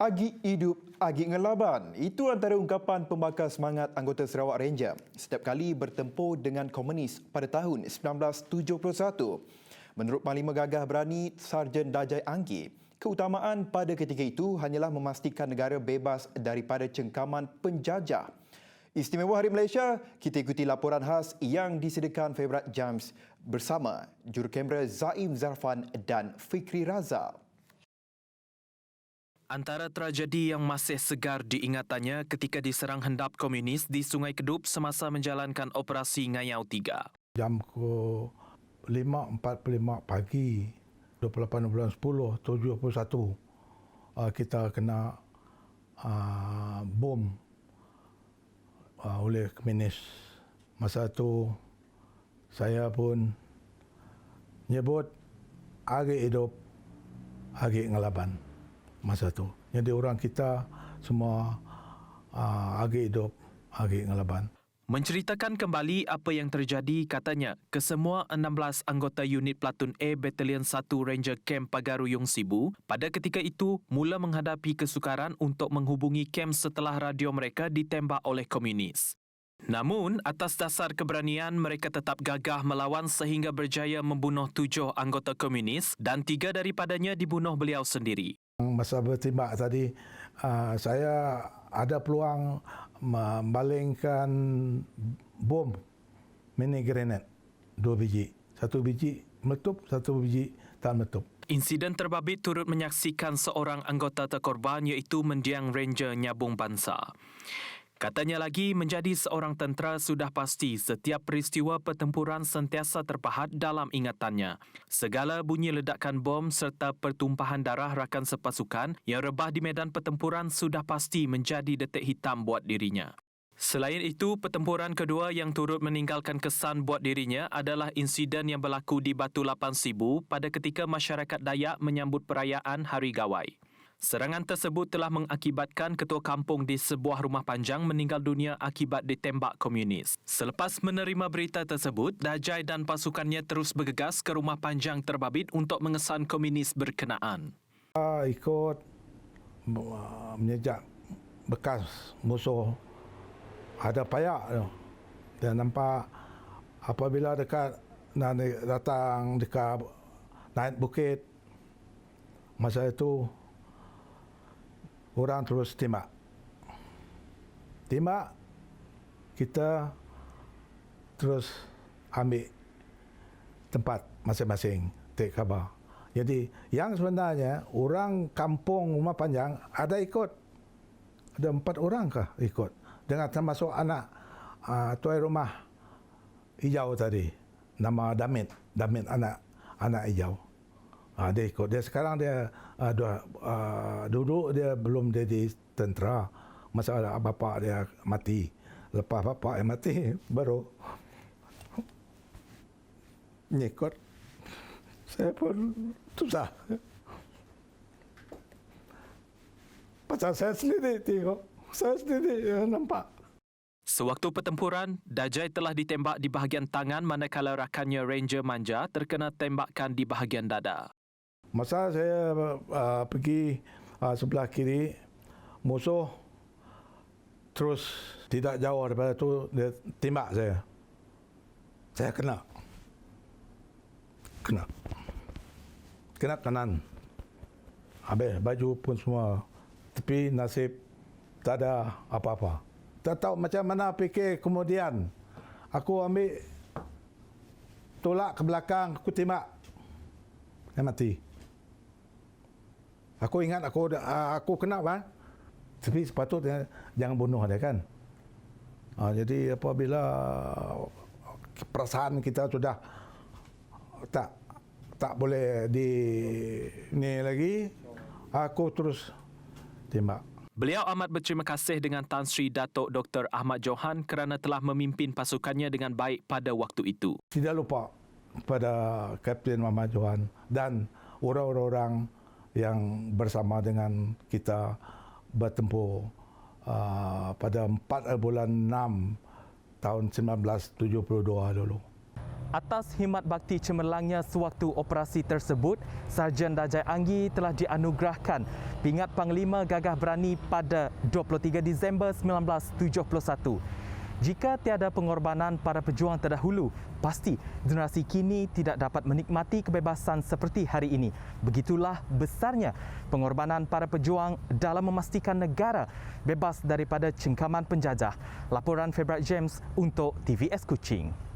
Agi hidup, agi ngelaban. Itu antara ungkapan pembakar semangat anggota Sarawak Ranger setiap kali bertempur dengan komunis pada tahun 1971. Menurut Panglima Gagah Berani Sarjan Dajai Angki, keutamaan pada ketika itu hanyalah memastikan negara bebas daripada cengkaman penjajah. Istimewa Hari Malaysia, kita ikuti laporan khas yang disediakan Febrat James bersama jurukamera Zaim Zarfan dan Fikri Raza. Antara tragedi yang masih segar diingatannya ketika diserang hendap komunis di Sungai Kedup semasa menjalankan operasi Ngayau 3. Jam ke 5.45 pagi, 28 bulan 10, 71, kita kena bom oleh komunis. Masa itu saya pun nyebut agi hidup, agi ngelaban. Masa tu. Jadi orang kita semua agi hidup, agi ngelaban. Menceritakan kembali apa yang terjadi, katanya, kesemua 16 anggota unit Platun A Batalion 1 Ranger Camp Pagaruyung Sibu pada ketika itu mula menghadapi kesukaran untuk menghubungi kamp setelah radio mereka ditembak oleh komunis. Namun, atas dasar keberanian, mereka tetap gagah melawan sehingga berjaya membunuh 7 anggota komunis dan 3 daripadanya dibunuh beliau sendiri. Masa bertembak tadi, saya ada peluang membalingkan bom mini grenade 2 biji. 1 biji meletup, 1 biji tak meletup. Insiden terbabit turut menyaksikan seorang anggota terkorban iaitu Mendiang Ranger Nyabung Bansa. Katanya lagi, menjadi seorang tentera sudah pasti setiap peristiwa pertempuran sentiasa terpahat dalam ingatannya. Segala bunyi ledakan bom serta pertumpahan darah rakan sepasukan yang rebah di medan pertempuran sudah pasti menjadi detik hitam buat dirinya. Selain itu, pertempuran kedua yang turut meninggalkan kesan buat dirinya adalah insiden yang berlaku di Batu Lapan Sibu pada ketika masyarakat Dayak menyambut perayaan Hari Gawai. Serangan tersebut telah mengakibatkan ketua kampung di sebuah rumah panjang meninggal dunia akibat ditembak komunis. Selepas menerima berita tersebut, Dajai dan pasukannya terus bergegas ke rumah panjang terbabit untuk mengesan komunis berkenaan. Ikut menyejak bekas musuh ada payak dan nampak apabila dekat datang dekat naik bukit, masa itu orang terus tembak. Kita terus ambil tempat masing-masing, take khabar. Jadi yang sebenarnya orang kampung rumah panjang ada ikut. Ada 4 orang kah ikut. Dengan termasuk anak tuan rumah hijau tadi. Nama Damit anak hijau. Dia ikut. Dia sekarang dia duduk, dia belum jadi tentera. Masalah bapa dia mati. Lepas bapa yang mati, baru ngikut. Saya pun susah. Pasal saya sendiri tengok. Saya sendiri nampak. Sewaktu pertempuran, Dajai telah ditembak di bahagian tangan manakala rakannya Ranger Manja terkena tembakan di bahagian dada. Masa saya pergi sebelah kiri, musuh terus tidak jauh daripada itu, dia tembak saya. Saya kena kanan. Habis baju pun semua. Tapi nasib tak ada apa-apa. Tak tahu macam mana fikir kemudian. Aku ambil tolak ke belakang, aku tembak. Dia mati. Aku ingat aku kena kan. Tapi sepatutnya jangan bunuh dia kan. Jadi apabila perasaan kita sudah tak boleh ni lagi, aku terus tembak. Beliau amat berterima kasih dengan Tan Sri Datuk Dr. Ahmad Johan kerana telah memimpin pasukannya dengan baik pada waktu itu. Tidak lupa pada Kapten Ahmad Johan dan orang-orang yang bersama dengan kita bertempur pada 4 bulan 6 tahun 1972 dulu. Atas khidmat bakti cemerlangnya sewaktu operasi tersebut, Sarjan Dajai Anggi telah dianugerahkan pingat Panglima Gagah Berani pada 23 Disember 1971. Jika tiada pengorbanan para pejuang terdahulu, pasti generasi kini tidak dapat menikmati kebebasan seperti hari ini. Begitulah besarnya pengorbanan para pejuang dalam memastikan negara bebas daripada cengkaman penjajah. Laporan Februari James untuk TVS Kuching.